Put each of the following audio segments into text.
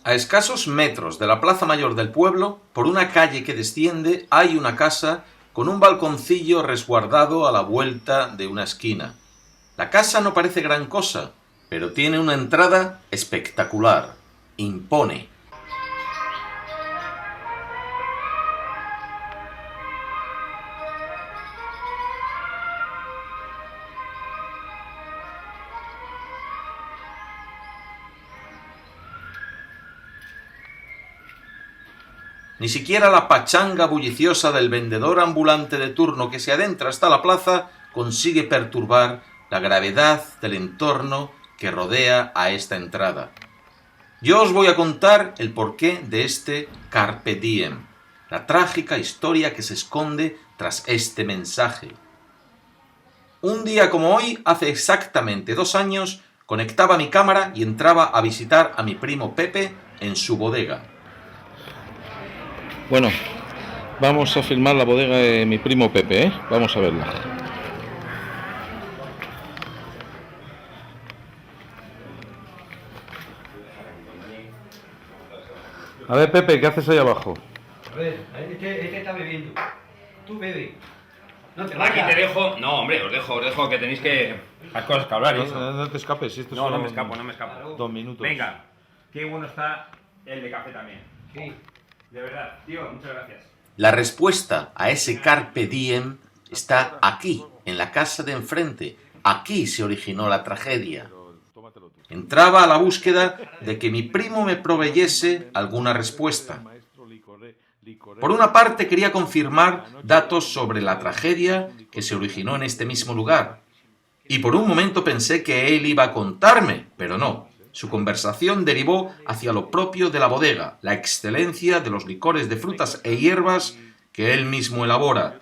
A escasos metros de la plaza mayor del pueblo, por una calle que desciende, hay una casa con un balconcillo resguardado a la vuelta de una esquina. La casa no parece gran cosa, pero tiene una entrada espectacular. Impone. Ni siquiera la pachanga bulliciosa del vendedor ambulante de turno que se adentra hasta la plaza consigue perturbar la gravedad del entorno que rodea a esta entrada. Yo os voy a contar el porqué de este Carpe Diem, la trágica historia que se esconde tras este mensaje. Un día como hoy, hace exactamente 2 años, conectaba mi cámara y entraba a visitar a mi primo Pepe en su bodega. Bueno, vamos a filmar la bodega de mi primo Pepe, ¿eh? Vamos a verla. A ver, Pepe, ¿qué haces ahí abajo? A ver, este está bebiendo. Tú bebe. No te Aquí vayas. te dejo. No, hombre, os dejo que tenéis que. Las cosas que hablar y eso. No te escapes, si esto No, no son me escapo. 2 minutos. Venga, qué bueno está el de café también. Sí. De verdad, tío, muchas gracias. La respuesta a ese Carpe Diem está aquí, en la casa de enfrente. Aquí se originó la tragedia. Entraba a la búsqueda de que mi primo me proveyese alguna respuesta. Por una parte quería confirmar datos sobre la tragedia que se originó en este mismo lugar. Y por un momento pensé que él iba a contarme, pero no. Su conversación derivó hacia lo propio de la bodega, la excelencia de los licores de frutas e hierbas que él mismo elabora.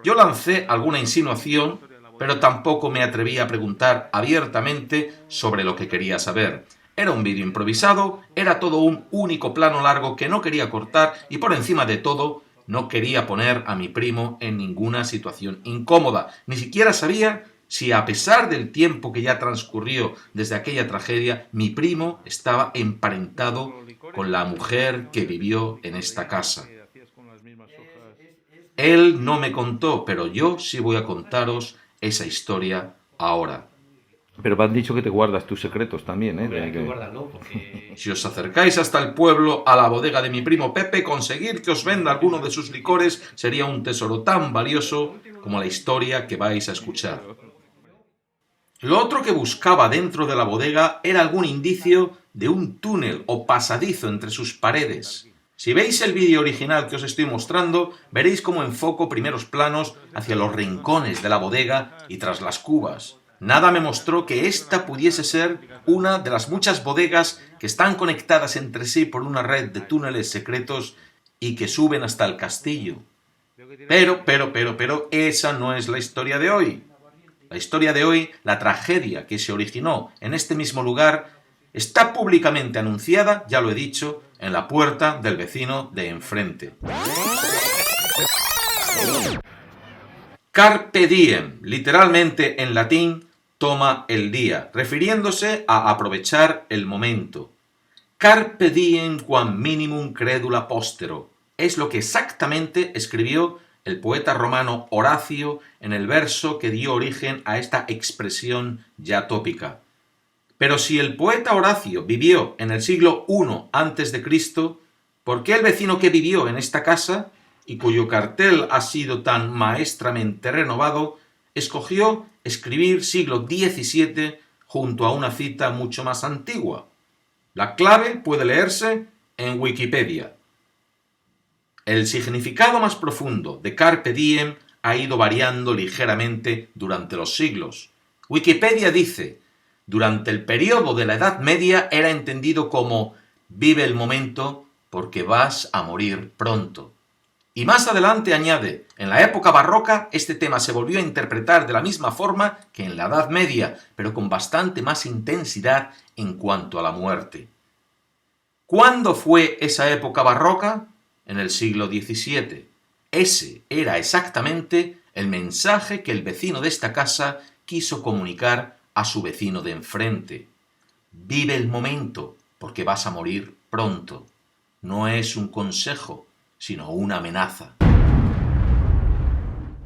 Yo lancé alguna insinuación, pero tampoco me atreví a preguntar abiertamente sobre lo que quería saber. Era un vídeo improvisado, era todo un único plano largo que no quería cortar y por encima de todo no quería poner a mi primo en ninguna situación incómoda. Ni siquiera sabía si a pesar del tiempo que ya transcurrió desde aquella tragedia, mi primo estaba emparentado con la mujer que vivió en esta casa. Él no me contó, pero yo sí voy a contaros esa historia ahora. Pero me han dicho que te guardas tus secretos también, ¿eh? Hombre, hay que guardarlo porque... Si os acercáis hasta el pueblo, a la bodega de mi primo Pepe, conseguir que os venda alguno de sus licores sería un tesoro tan valioso como la historia que vais a escuchar. Lo otro que buscaba dentro de la bodega era algún indicio de un túnel o pasadizo entre sus paredes. Si veis el vídeo original que os estoy mostrando, veréis cómo enfoco primeros planos hacia los rincones de la bodega y tras las cubas. Nada me mostró que esta pudiese ser una de las muchas bodegas que están conectadas entre sí por una red de túneles secretos y que suben hasta el castillo. Pero, esa no es la historia de hoy. La historia de hoy, la tragedia que se originó en este mismo lugar, está públicamente anunciada, ya lo he dicho, en la puerta del vecino de enfrente. Carpe diem, literalmente en latín, toma el día, refiriéndose a aprovechar el momento. Carpe diem quam minimum credula postero, es lo que exactamente escribió el poeta romano Horacio en el verso que dio origen a esta expresión ya tópica. Pero si el poeta Horacio vivió en el siglo I a.C., ¿por qué el vecino que vivió en esta casa, y cuyo cartel ha sido tan maestramente renovado, escogió escribir siglo XVII junto a una cita mucho más antigua? La clave puede leerse en Wikipedia. El significado más profundo de Carpe Diem ha ido variando ligeramente durante los siglos. Wikipedia dice: durante el periodo de la Edad Media era entendido como vive el momento porque vas a morir pronto. Y más adelante añade, en la época barroca este tema se volvió a interpretar de la misma forma que en la Edad Media, pero con bastante más intensidad en cuanto a la muerte. ¿Cuándo fue esa época barroca? En el siglo XVII. Ese era exactamente el mensaje que el vecino de esta casa quiso comunicar a su vecino de enfrente. Vive el momento, porque vas a morir pronto. No es un consejo, sino una amenaza.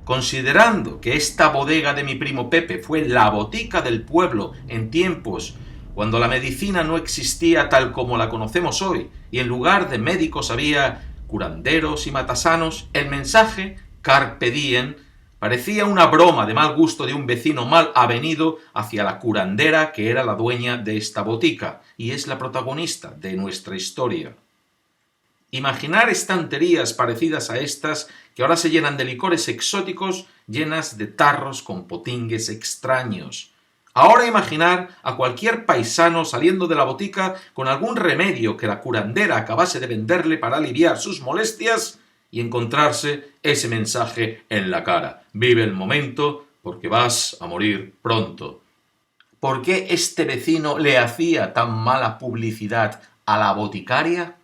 Considerando que esta bodega de mi primo Pepe fue la botica del pueblo en tiempos cuando la medicina no existía tal como la conocemos hoy, y en lugar de médicos había curanderos y matasanos, el mensaje Carpe Diem parecía una broma de mal gusto de un vecino mal avenido hacia la curandera que era la dueña de esta botica y es la protagonista de nuestra historia. Imaginar estanterías parecidas a estas que ahora se llenan de licores exóticos llenas de tarros con potingues extraños. Ahora imaginar a cualquier paisano saliendo de la botica con algún remedio que la curandera acabase de venderle para aliviar sus molestias y encontrarse ese mensaje en la cara. Vive el momento porque vas a morir pronto. ¿Por qué este vecino le hacía tan mala publicidad a la boticaria?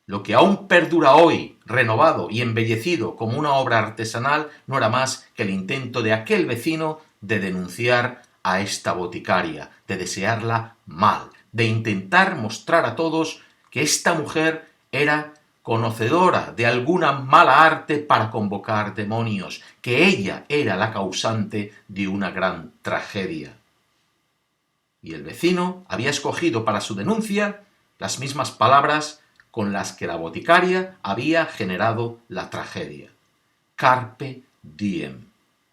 Lo que aún perdura hoy, renovado y embellecido como una obra artesanal, no era más que el intento de aquel vecino de denunciar a esta boticaria, de desearla mal, de intentar mostrar a todos que esta mujer era conocedora de alguna mala arte para convocar demonios, que ella era la causante de una gran tragedia. Y el vecino había escogido para su denuncia las mismas palabras con las que la boticaria había generado la tragedia. Carpe diem.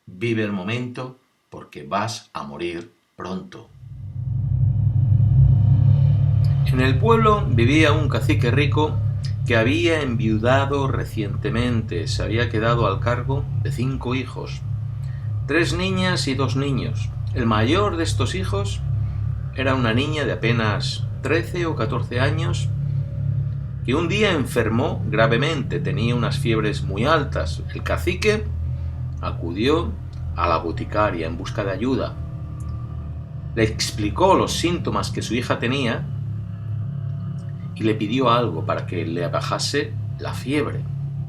Vive el momento porque vas a morir pronto. En el pueblo vivía un cacique rico que había enviudado recientemente. Se había quedado al cargo de 5 hijos, 3 niñas y 2 niños. El mayor de estos hijos era una niña de apenas 13 o 14 años que un día enfermó gravemente, tenía unas fiebres muy altas. El cacique acudió a la boticaria en busca de ayuda. Le explicó los síntomas que su hija tenía y le pidió algo para que le bajase la fiebre.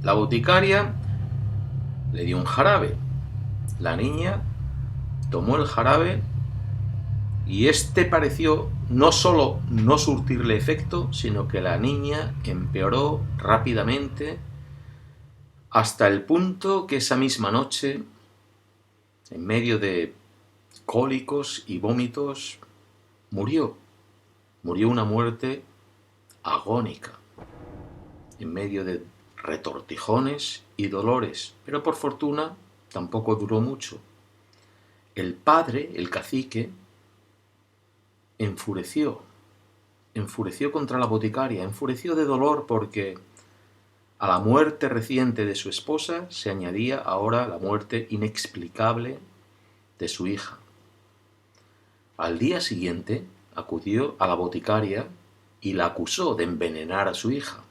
La boticaria le dio un jarabe. La niña tomó el jarabe y este pareció no solo no surtirle efecto, sino que la niña empeoró rápidamente hasta el punto que esa misma noche, en medio de cólicos y vómitos, murió. Murió una muerte agónica, en medio de retortijones y dolores, pero por fortuna tampoco duró mucho. El padre, el cacique, enfureció contra la boticaria, enfureció de dolor porque a la muerte reciente de su esposa se añadía ahora la muerte inexplicable de su hija. Al día siguiente acudió a la boticaria y la acusó de envenenar a su hija.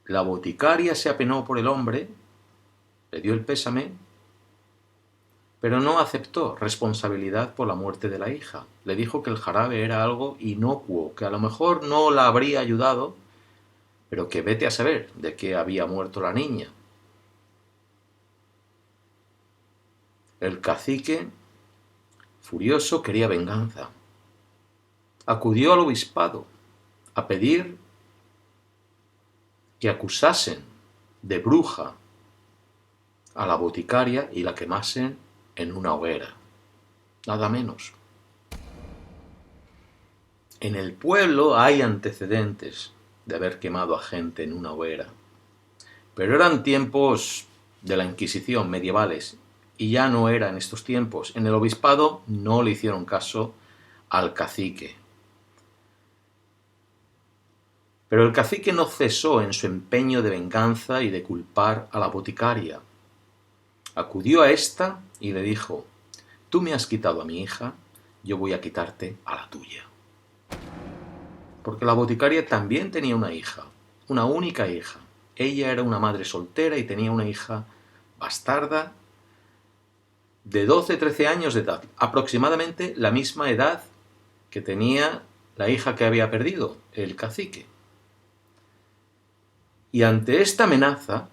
La boticaria se apenó por el hombre, le dio el pésame, pero no aceptó responsabilidad por la muerte de la hija. Le dijo que el jarabe era algo inocuo, que a lo mejor no la habría ayudado, pero que vete a saber de qué había muerto la niña. El cacique, furioso, quería venganza. Acudió al obispado a pedir que acusasen de bruja a la boticaria y la quemasen en una hoguera. Nada menos. En el pueblo hay antecedentes de haber quemado a gente en una hoguera, pero eran tiempos de la Inquisición, medievales, y ya no era en estos tiempos. En el obispado no le hicieron caso al cacique. Pero el cacique no cesó en su empeño de venganza y de culpar a la boticaria. Acudió a ésta y le dijo: tú me has quitado a mi hija, yo voy a quitarte a la tuya. Porque la boticaria también tenía una hija, una única hija. Ella era una madre soltera y tenía una hija bastarda de 12-13 años de edad, aproximadamente la misma edad que tenía la hija que había perdido, el cacique. Y ante esta amenaza,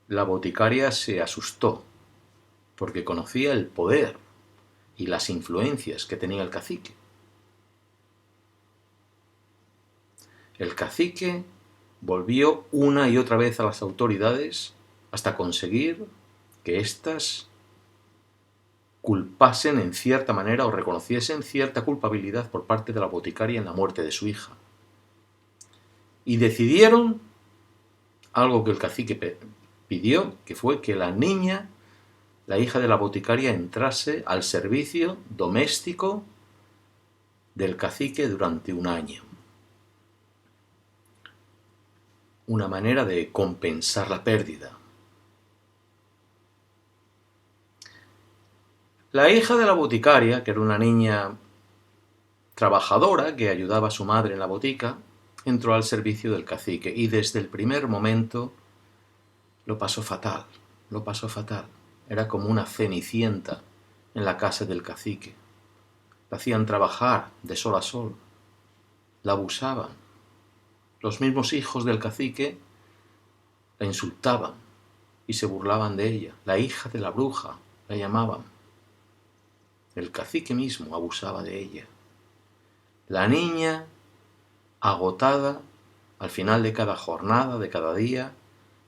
la boticaria se asustó, porque conocía el poder y las influencias que tenía el cacique. El cacique volvió una y otra vez a las autoridades hasta conseguir que éstas culpasen en cierta manera o reconociesen cierta culpabilidad por parte de la boticaria en la muerte de su hija. Y decidieron algo que el cacique pidió, que fue que la niña, la hija de la boticaria, entrase al servicio doméstico del cacique durante un año. Una manera de compensar la pérdida. La hija de la boticaria, que era una niña trabajadora que ayudaba a su madre en la botica, entró al servicio del cacique y desde el primer momento lo pasó fatal. Era como una cenicienta en la casa del cacique. La hacían trabajar de sol a sol. La abusaban. Los mismos hijos del cacique la insultaban y se burlaban de ella. La hija de la bruja la llamaban. El cacique mismo abusaba de ella. La niña, agotada, al final de cada jornada, de cada día,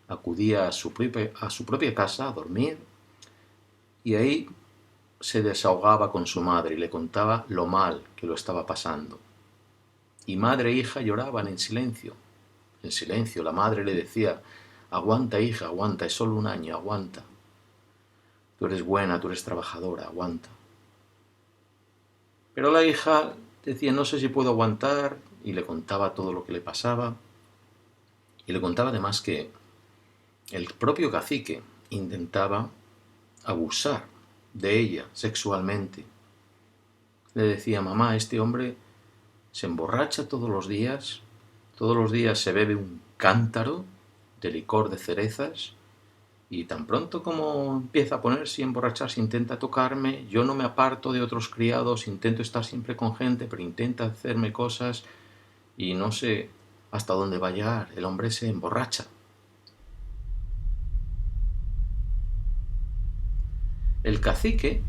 acudía a su propia casa a dormir y ahí se desahogaba con su madre y le contaba lo mal que lo estaba pasando. Y madre e hija lloraban en silencio. En silencio, la madre le decía: aguanta, hija, aguanta, es solo un año, aguanta. Tú eres buena, tú eres trabajadora, aguanta. Pero la hija decía: no sé si puedo aguantar, y le contaba todo lo que le pasaba. Y le contaba además que el propio cacique intentaba abusar de ella sexualmente. Le decía: mamá, este hombre se emborracha todos los días se bebe un cántaro de licor de cerezas y tan pronto como empieza a ponerse y emborracharse intenta tocarme, yo no me aparto de otros criados, intento estar siempre con gente, pero intenta hacerme cosas y no sé hasta dónde va a llegar, el hombre se emborracha. El cacique,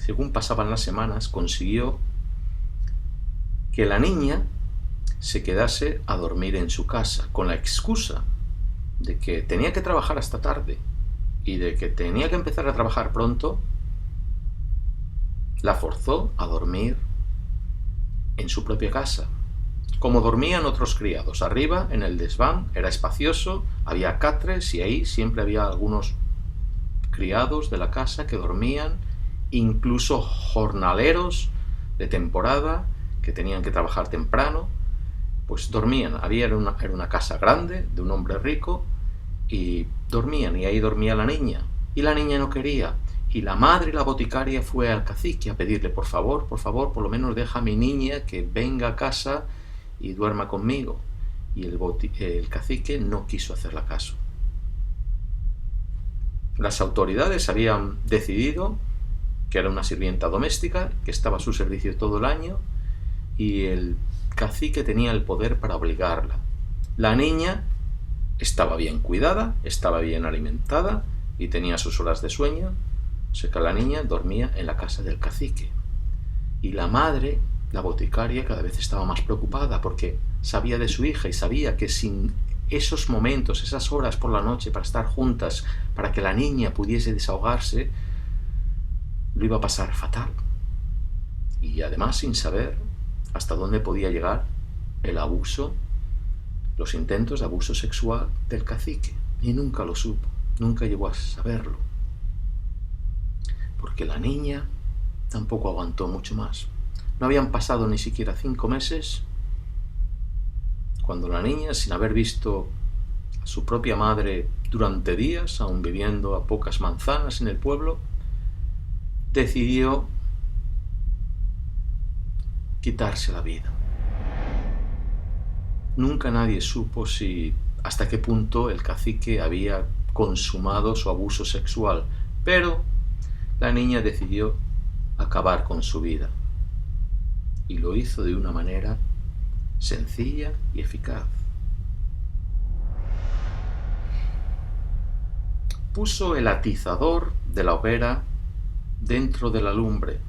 según pasaban las semanas, consiguió que la niña se quedase a dormir en su casa, con la excusa de que tenía que trabajar hasta tarde y de que tenía que empezar a trabajar pronto. La forzó a dormir en su propia casa, como dormían otros criados. Arriba, en el desván, era espacioso, había catres y ahí siempre había algunos criados de la casa que dormían, incluso jornaleros de temporada que tenían que trabajar temprano, pues dormían. Era una casa grande de un hombre rico y dormían, y ahí dormía la niña, y la niña no quería, y la madre, la boticaria, fue al cacique a pedirle: por favor, por lo menos deja a mi niña que venga a casa y duerma conmigo. Y el cacique no quiso hacerle caso. Las autoridades habían decidido que era una sirvienta doméstica, que estaba a su servicio todo el año, y el cacique tenía el poder para obligarla. La niña estaba bien cuidada, estaba bien alimentada y tenía sus horas de sueño, o sea que la niña dormía en la casa del cacique. Y la madre, la boticaria, cada vez estaba más preocupada porque sabía de su hija y sabía que sin esos momentos, esas horas por la noche para estar juntas, para que la niña pudiese desahogarse, lo iba a pasar fatal. Y además sin saber hasta dónde podía llegar el abuso, los intentos de abuso sexual del cacique. Y nunca lo supo, nunca llegó a saberlo. Porque la niña tampoco aguantó mucho más. No habían pasado ni siquiera 5 meses cuando la niña, sin haber visto a su propia madre durante días, aún viviendo a pocas manzanas en el pueblo, decidió quitarse la vida. Nunca nadie supo hasta qué punto el cacique había consumado su abuso sexual, pero la niña decidió acabar con su vida y lo hizo de una manera sencilla y eficaz. Puso el atizador de la hoguera dentro de la lumbre,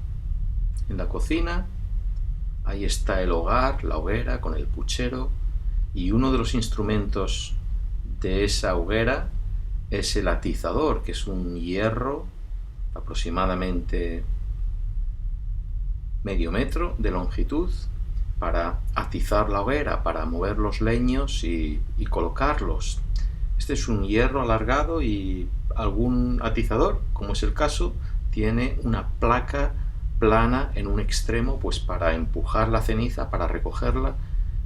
en la cocina, Ahí está el hogar, la hoguera con el puchero, y uno de los instrumentos de esa hoguera es el atizador, que es un hierro aproximadamente medio metro de longitud para atizar la hoguera, para mover los leños y colocarlos. Este es un hierro alargado y algún atizador, como es el caso, tiene una placa plana en un extremo, pues para empujar la ceniza, para recogerla.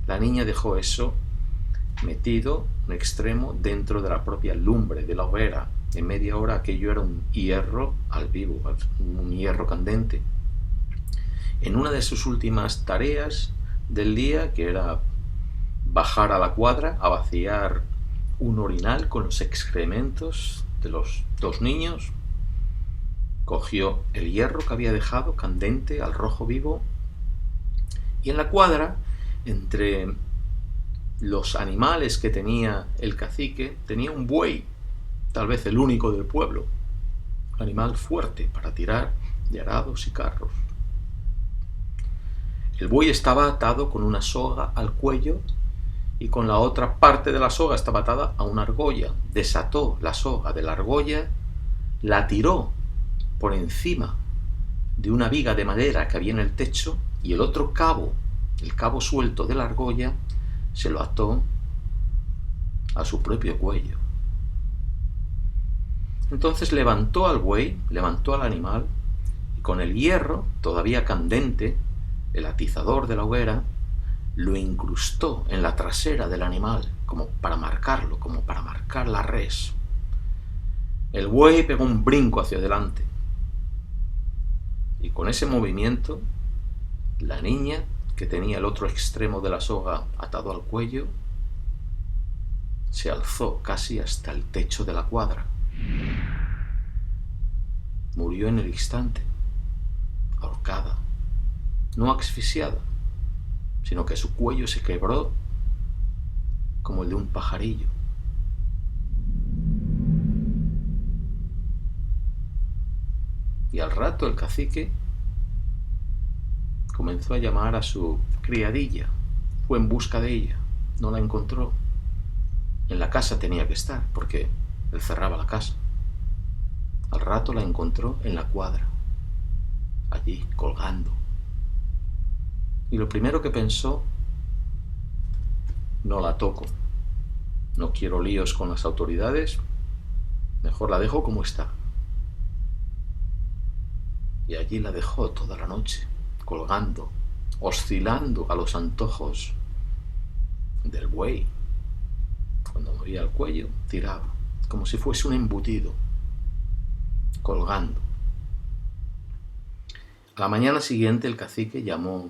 La niña dejó eso metido, un extremo, dentro de la propia lumbre de la hoguera. En media hora aquello era un hierro al vivo, un hierro candente. En una de sus últimas tareas del día, que era bajar a la cuadra a vaciar un orinal con los excrementos de los dos niños, cogió el hierro que había dejado candente al rojo vivo, y en la cuadra, entre los animales que tenía el cacique, tenía un buey, tal vez el único del pueblo, un animal fuerte para tirar de arados y carros. El buey estaba atado con una soga al cuello y con la otra parte de la soga estaba atada a una argolla. Desató la soga de la argolla, la tiró por encima de una viga de madera que había en el techo, y el otro cabo, el cabo suelto de la argolla, se lo ató a su propio cuello. Entonces levantó al buey, levantó al animal, y con el hierro todavía candente, el atizador de la hoguera, lo incrustó en la trasera del animal, como para marcarlo, como para marcar la res. El buey pegó un brinco hacia adelante, y con ese movimiento, la niña, que tenía el otro extremo de la soga atado al cuello, se alzó casi hasta el techo de la cuadra. Murió en el instante, ahorcada, no asfixiada, sino que su cuello se quebró como el de un pajarillo. Y al rato el cacique comenzó a llamar a su criadilla. Fue en busca de ella, no la encontró. En la casa tenía que estar, porque él cerraba la casa. Al rato la encontró en la cuadra, allí colgando. Y lo primero que pensó: no la toco, no quiero líos con las autoridades, mejor la dejo como está. Y allí la dejó toda la noche, colgando, oscilando a los antojos del buey. Cuando movía el cuello, tiraba, como si fuese un embutido, colgando. A la mañana siguiente el cacique llamó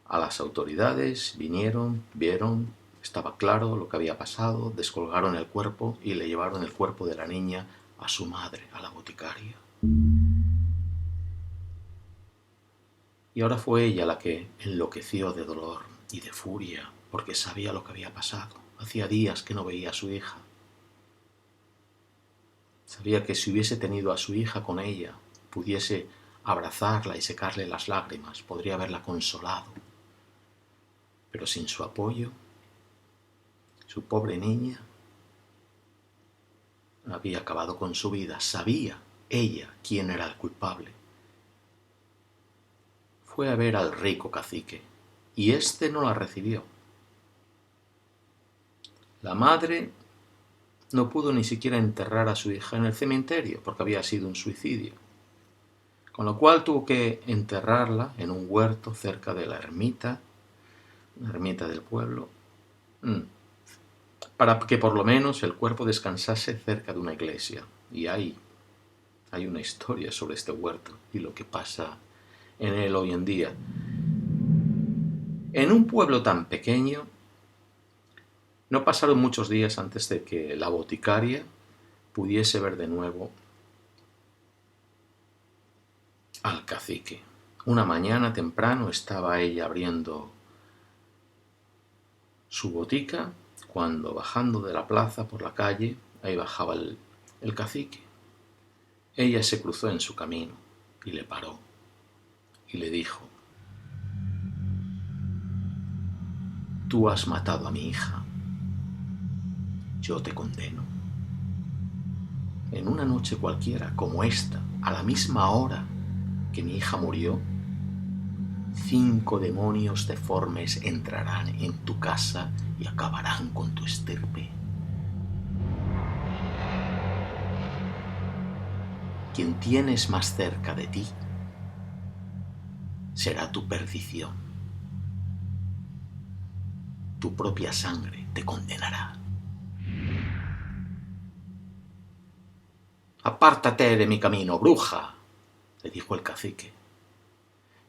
a las autoridades, vinieron, vieron, estaba claro lo que había pasado, descolgaron el cuerpo y le llevaron el cuerpo de la niña a su madre, a la boticaria. Y ahora fue ella la que enloqueció de dolor y de furia, porque sabía lo que había pasado. Hacía días que no veía a su hija. Sabía que si hubiese tenido a su hija con ella, pudiese abrazarla y secarle las lágrimas, podría haberla consolado. Pero sin su apoyo, su pobre niña había acabado con su vida. Sabía ella quién era el culpable. Fue a ver al rico cacique, y éste no la recibió. La madre no pudo ni siquiera enterrar a su hija en el cementerio, porque había sido un suicidio. Con lo cual tuvo que enterrarla en un huerto cerca de la ermita, una ermita del pueblo, para que por lo menos el cuerpo descansase cerca de una iglesia. Y hay una historia sobre este huerto y lo que pasa en él hoy en día. En un pueblo tan pequeño, no pasaron muchos días antes de que la boticaria pudiese ver de nuevo al cacique. Una mañana temprano estaba ella abriendo su botica, cuando bajando de la plaza por la calle, ahí bajaba el cacique. Ella se cruzó en su camino y le paró y le dijo: Tú has matado a mi hija. Yo te condeno. En una noche cualquiera como esta, a la misma hora que mi hija murió, 5 demonios deformes entrarán en tu casa y acabarán con tu estirpe. Quien tienes más cerca de ti será tu perdición. Tu propia sangre te condenará. «Apártate de mi camino, bruja», le dijo el cacique.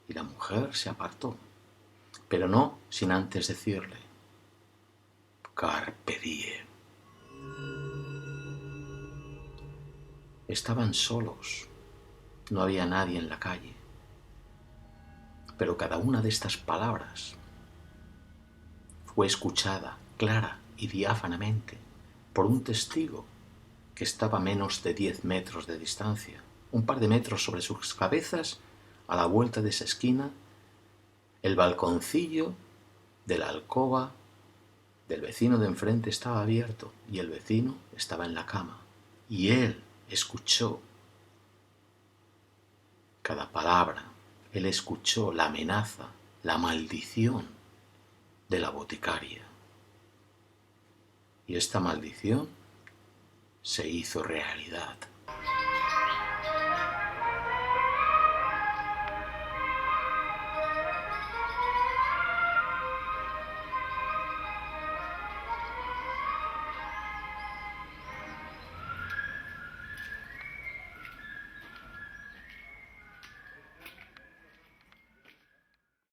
Y la mujer se apartó, pero no sin antes decirle: «Carpe diem». Estaban solos, no había nadie en la calle, pero cada una de estas palabras fue escuchada clara y diáfanamente por un testigo que estaba a menos de 10 metros de distancia, un par de metros sobre sus cabezas. A la vuelta de esa esquina, el balconcillo de la alcoba del vecino de enfrente estaba abierto y el vecino estaba en la cama. Y él escuchó cada palabra, él escuchó la amenaza, la maldición de la boticaria. Y esta maldición se hizo realidad.